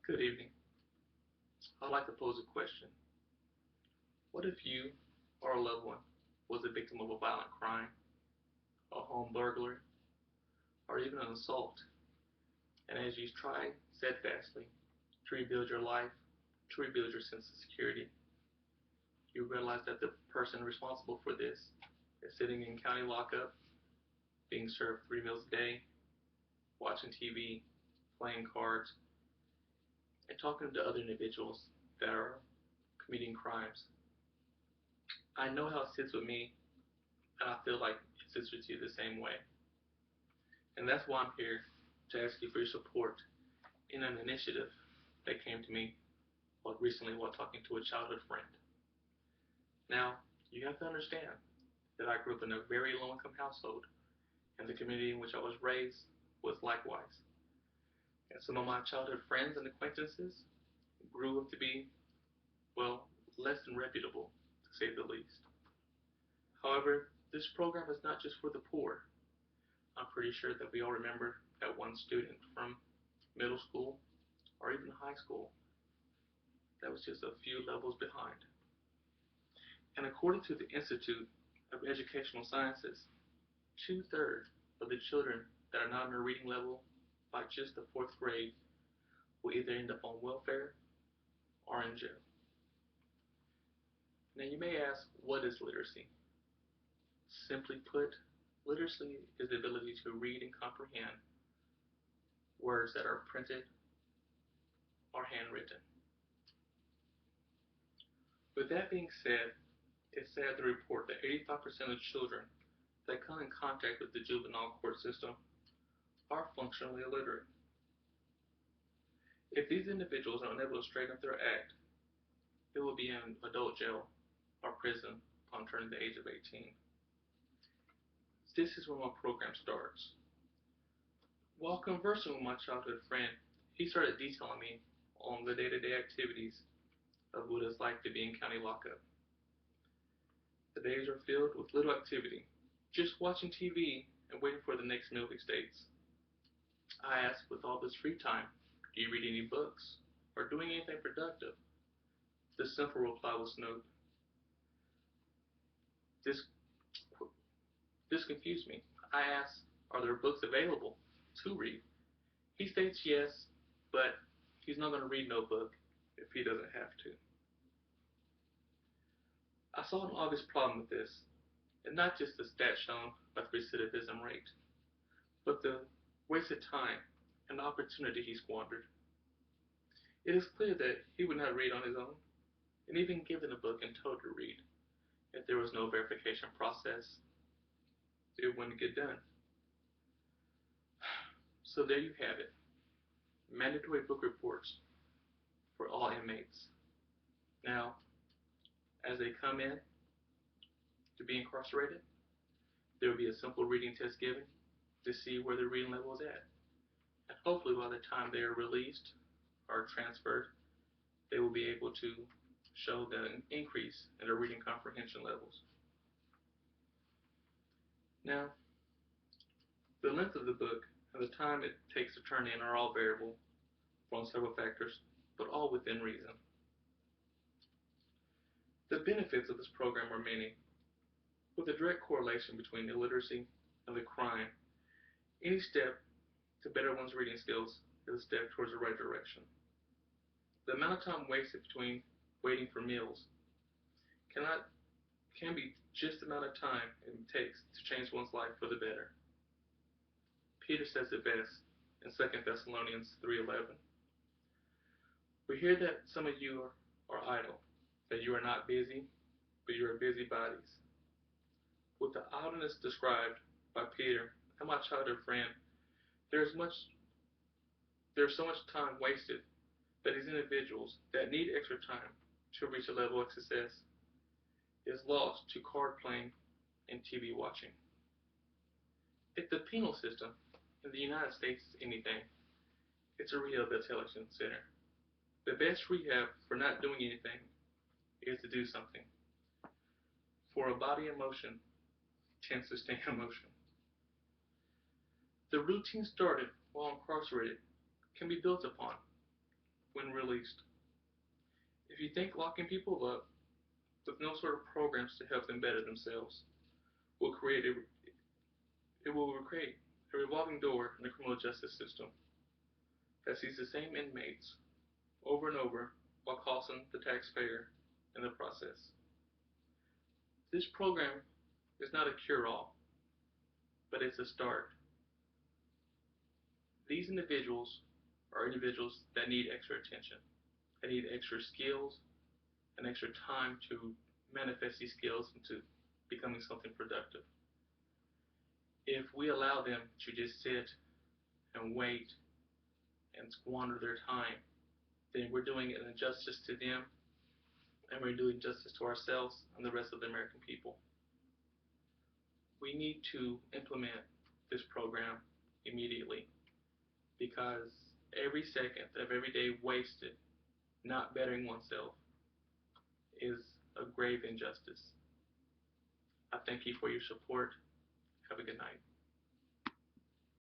Good evening. I'd like to pose a question. What if you or a loved one was a victim of a violent crime, a home burglary, or even an assault, and as you try steadfastly to rebuild your life, to rebuild your sense of security, you realize that the person responsible for this is sitting in county lockup, being served 3 meals a day, watching TV, playing cards, and talking to other individuals that are committing crimes. I know how it sits with me, and I feel like it sits with you the same way. And that's why I'm here to ask you for your support in an initiative that came to me recently while talking to a childhood friend. Now, you have to understand that I grew up in a very low income household, and the community in which I was raised was likewise. And some of my childhood friends and acquaintances grew up to be, well, less than reputable, to say the least. However, this program is not just for the poor. I'm pretty sure that we all remember that one student from middle school or even high school that was just a few levels behind. And according to the Institute of Educational Sciences, two-thirds of the children that are not on a reading level by just the fourth grade will either end up on welfare or in jail. Now you may ask, what is literacy? Simply put, literacy is the ability to read and comprehend words that are printed or handwritten. With that being said, it's sad to report that 85% of children that come in contact with the juvenile court system are functionally illiterate. If these individuals are unable to straighten up their act, they will be in adult jail or prison upon turning the age of 18. This is when my program starts. While conversing with my childhood friend, he started detailing me on the day-to-day activities of what it's like to be in county lockup. The days are filled with little activity, just watching TV and waiting for the next meal states. I asked, with all this free time, do you read any books or doing anything productive? The simple reply was no. This, this confused me. I asked, are there books available to read? He states yes, but he's not going to read no book if he doesn't have to. I saw an obvious problem with this, and not just the stats shown by the recidivism rate, but the wasted time and the opportunity he squandered. It is clear that he would not read on his own, and even given a book and told to read, if there was no verification process, it wouldn't get done. So there you have it, mandatory book reports for all inmates. Now, as they come in to be incarcerated, there will be a simple reading test given to see where their reading level is at. And hopefully by the time they are released or transferred, they will be able to show an increase in their reading comprehension levels. Now, the length of the book and the time it takes to turn in are all variable from several factors, but all within reason. The benefits of this program are many. With a direct correlation between illiteracy and the crime, any step to better one's reading skills is a step towards the right direction. The amount of time wasted between waiting for meals can be just the amount of time it takes to change one's life for the better. Peter says it best in 2 Thessalonians 3:11. We hear that some of you are idle, that you are not busy, but you are busybodies. With the idleness described by Peter and my childhood friend, there's so much time wasted that these individuals that need extra time to reach a level of success is lost to card playing and TV watching. If the penal system in the United States is anything, it's a rehabilitation center. The best rehab for not doing anything is to do something. For a body in motion tends to stay in motion. The routine started while incarcerated can be built upon. when released. If you think locking people up with no sort of programs to help them better themselves will create it will create a revolving door in the criminal justice system that sees the same inmates over and over while costing the taxpayer in the process. This program is not a cure-all, but it's a start. These individuals are individuals that need extra attention, that need extra skills and extra time to manifest these skills into becoming something productive. If we allow them to just sit and wait and squander their time, then we're doing an injustice to them and we're doing justice to ourselves and the rest of the American people. We need to implement this program immediately because every second of every day wasted not bettering oneself is a grave injustice. I thank you for your support. Have a good night.